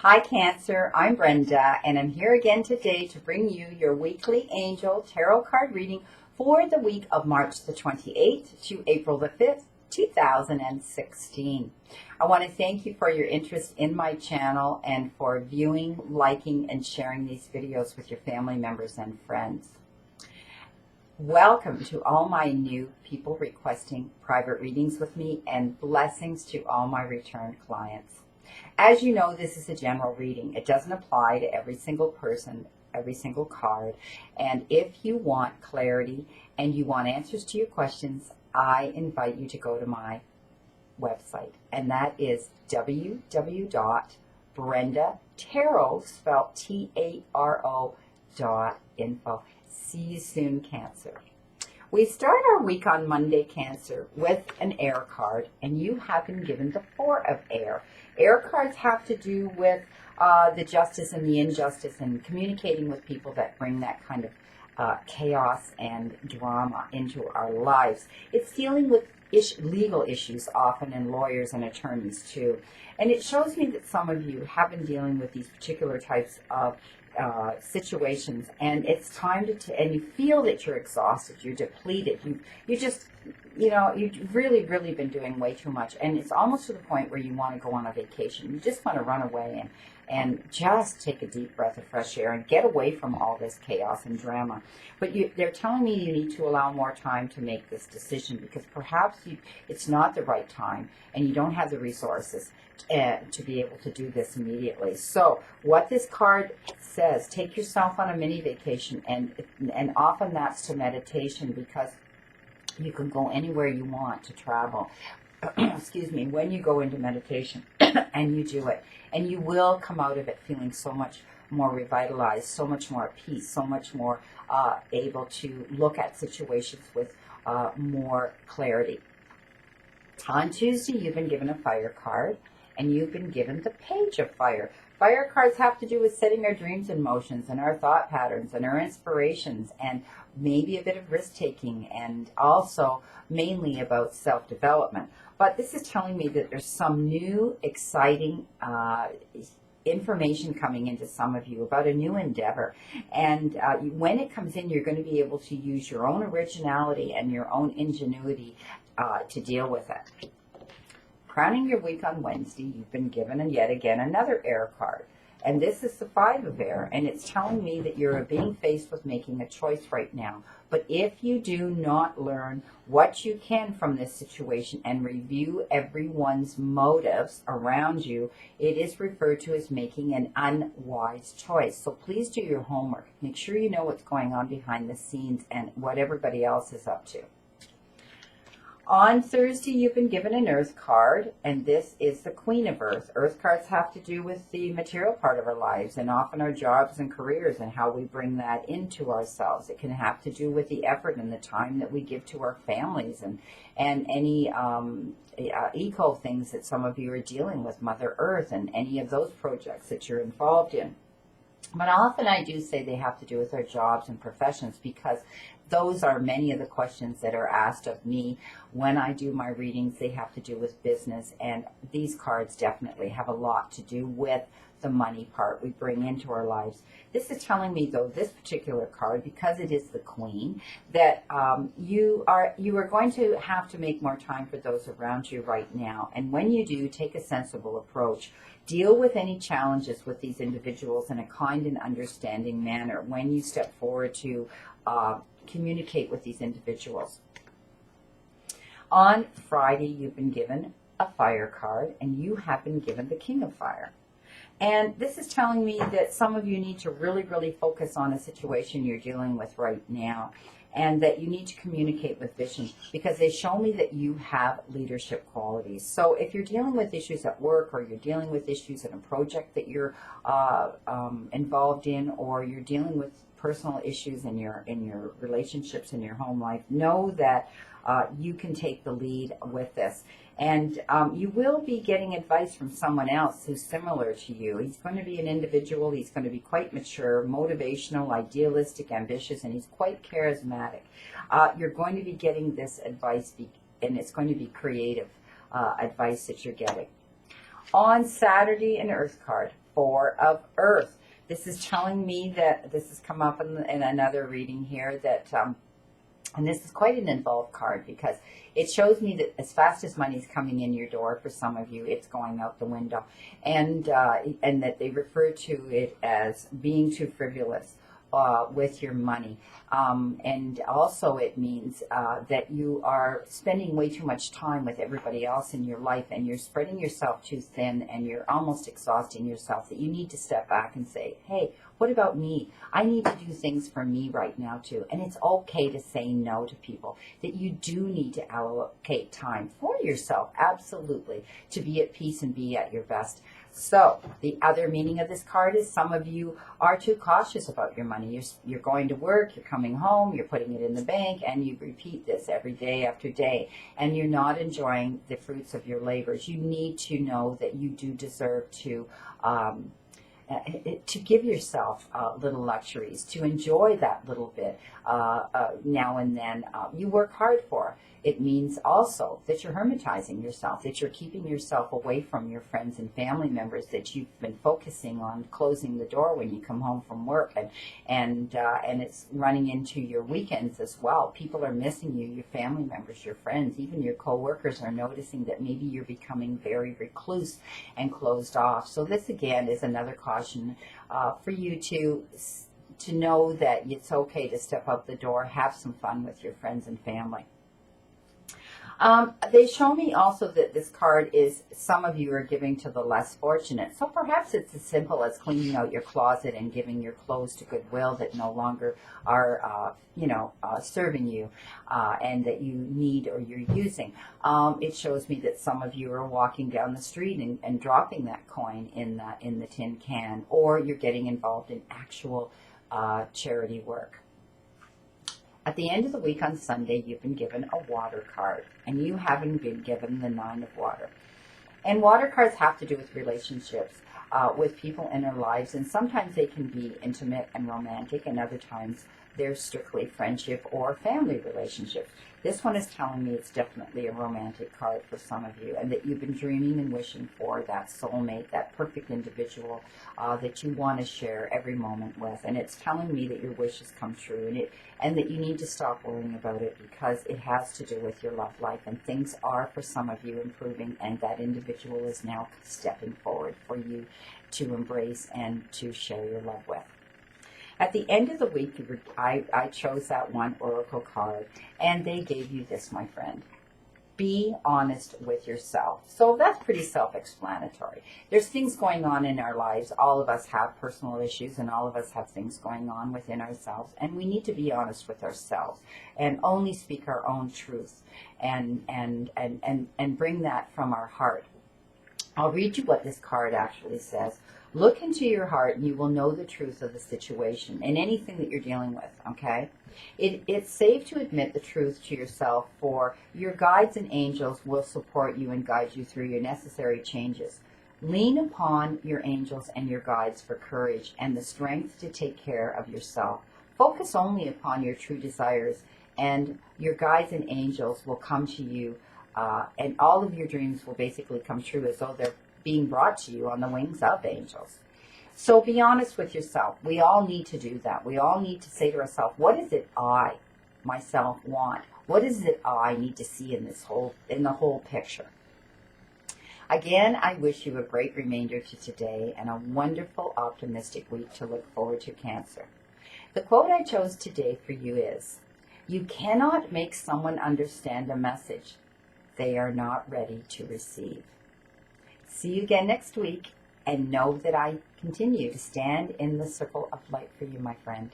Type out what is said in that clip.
Hi Cancer, I'm Brenda and I'm here again today to bring you your weekly angel tarot card reading for the week of March the 28th to April the 5th, 2016. I want to thank you for your interest in my channel and for viewing, liking, and sharing these videos with your family members and friends. Welcome to all my new people requesting private readings with me, and blessings to all my return clients. As you know, this is a general reading. It doesn't apply to every single person, every single card. And if you want clarity and you want answers to your questions, I invite you to go to my website. And that is www.brendatarot, spelled TARO.info. See you soon, Cancer. We start our week on Monday, Cancer, with an air card, and you have been given the Four of Air. Air cards have to do with the justice and the injustice and communicating with people that bring that kind of chaos and drama into our lives. It's dealing with legal issues often, and lawyers and attorneys too. And it shows me that some of you have been dealing with these particular types of situations, and it's time to and you feel that you're exhausted, you're depleted, you just, you've really been doing way too much, and it's almost to the point where you want to go on a vacation. You just want to run away and just take a deep breath of fresh air and get away from all this chaos and drama. But they're telling me you need to allow more time to make this decision, because perhaps it's not the right time and you don't have the resources to be able to do this immediately. So what this card says, take yourself on a mini vacation, and often that's to meditation, because you can go anywhere you want to travel. Excuse me, when you go into meditation and you do it, and you will come out of it feeling so much more revitalized, so much more at peace, so much more able to look at situations with more clarity. On Tuesday, you've been given a fire card, and you've been given the Page of Fire. Fire cards have to do with setting our dreams in motion and our thought patterns and our inspirations, and maybe a bit of risk-taking, and also mainly about self-development. But this is telling me that there's some new, exciting information coming into some of you about a new endeavor. And when it comes in, you're going to be able to use your own originality and your own ingenuity to deal with it. Crowning your week on Wednesday, you've been given, and yet again, another air card. And this is the Five of Air, and it's telling me that you're being faced with making a choice right now. But if you do not learn what you can from this situation and review everyone's motives around you, it is referred to as making an unwise choice. So please do your homework. Make sure you know what's going on behind the scenes and what everybody else is up to. On Thursday, you've been given an Earth card, and this is the Queen of Earth. Earth cards have to do with the material part of our lives, and often our jobs and careers, and how we bring that into ourselves. It can have to do with the effort and the time that we give to our families, and any eco things that some of you are dealing with, Mother Earth, and any of those projects that you're involved in. But often I do say they have to do with our jobs and professions, because those are many of the questions that are asked of me when I do my readings. They have to do with business, and these cards definitely have a lot to do with the money part we bring into our lives. This is telling me, though, this particular card, because it is the Queen, that you are going to have to make more time for those around you right now. And when you do, take a sensible approach. Deal with any challenges with these individuals in a kind and understanding manner when you step forward to communicate with these individuals. On Friday, you've been given a fire card, and you have been given the King of Fire. And this is telling me that some of you need to really focus on a situation you're dealing with right now, and that you need to communicate with vision, because they show me that you have leadership qualities. So if you're dealing with issues at work, or you're dealing with issues in a project that you're involved in, or you're dealing with personal issues in your relationships in your home life, know that you can take the lead with this. And you will be getting advice from someone else who's similar to you. He's going to be an individual. He's going to be quite mature, motivational, idealistic, ambitious, and he's quite charismatic. You're going to be getting this advice, and it's going to be creative advice that you're getting. On Saturday, an Earth card, Four of Earth. This is telling me that this has come up in another reading here that, and this is quite an involved card because it shows me that as fast as money's coming in your door for some of you, it's going out the window, and that they refer to it as being too frivolous with your money. And also it means that you are spending way too much time with everybody else in your life, and you're spreading yourself too thin, and you're almost exhausting yourself, that you need to step back and say, hey, what about me? I need to do things for me right now too. And it's okay to say no to people, that you do need to allocate time for yourself, absolutely, to be at peace and be at your best. So the other meaning of this card is some of you are too cautious about your money. You're going to work, you're coming home, you're putting it in the bank, and you repeat this every day after day, and you're not enjoying the fruits of your labors. You need to know that you do deserve to give yourself little luxuries, to enjoy that little bit now and then. You work hard for. It means also that you're hermetizing yourself, that you're keeping yourself away from your friends and family members, that you've been focusing on closing the door when you come home from work, and it's running into your weekends as well. People are missing you, your family members, your friends, even your co-workers are noticing that maybe you're becoming very recluse and closed off. So this again is another caution for you to know that it's okay to step out the door, have some fun with your friends and family. They show me also that this card is some of you are giving to the less fortunate. So perhaps it's as simple as cleaning out your closet and giving your clothes to Goodwill that no longer are, serving you and that you need or you're using. It shows me that some of you are walking down the street and dropping that coin in the tin can, or you're getting involved in actual charity work. At the end of the week on Sunday, you've been given a water card, and you haven't been given the 9 of water. And water cards have to do with relationships with people in our lives, and sometimes they can be intimate and romantic, and other times they're strictly friendship or family relationships. This one is telling me it's definitely a romantic card for some of you, and that you've been dreaming and wishing for that soulmate, that perfect individual that you want to share every moment with. And it's telling me that your wishes come true, and that you need to stop worrying about it, because it has to do with your love life, and things are, for some of you, improving, and that individual is now stepping forward for you to embrace and to share your love with. At the end of the week, I chose that one oracle card, and they gave you this, my friend. Be honest with yourself. So that's pretty self-explanatory. There's things going on in our lives. All of us have personal issues, and all of us have things going on within ourselves, and we need to be honest with ourselves and only speak our own truth and bring that from our heart. I'll read you what this card actually says. Look into your heart, and you will know the truth of the situation and anything that you're dealing with, okay? It's safe to admit the truth to yourself, for your guides and angels will support you and guide you through your necessary changes. Lean upon your angels and your guides for courage and the strength to take care of yourself. Focus only upon your true desires, and your guides and angels will come to you, and all of your dreams will basically come true as though they're being brought to you on the wings of angels. So be honest with yourself. We all need to do that. We all need to say to ourselves, what is it I, myself, want? What is it I need to see in the whole picture? Again, I wish you a great remainder to today and a wonderful, optimistic week to look forward to, Cancer. The quote I chose today for you is, you cannot make someone understand a message they are not ready to receive. See you again next week, and know that I continue to stand in the circle of light for you, my friend.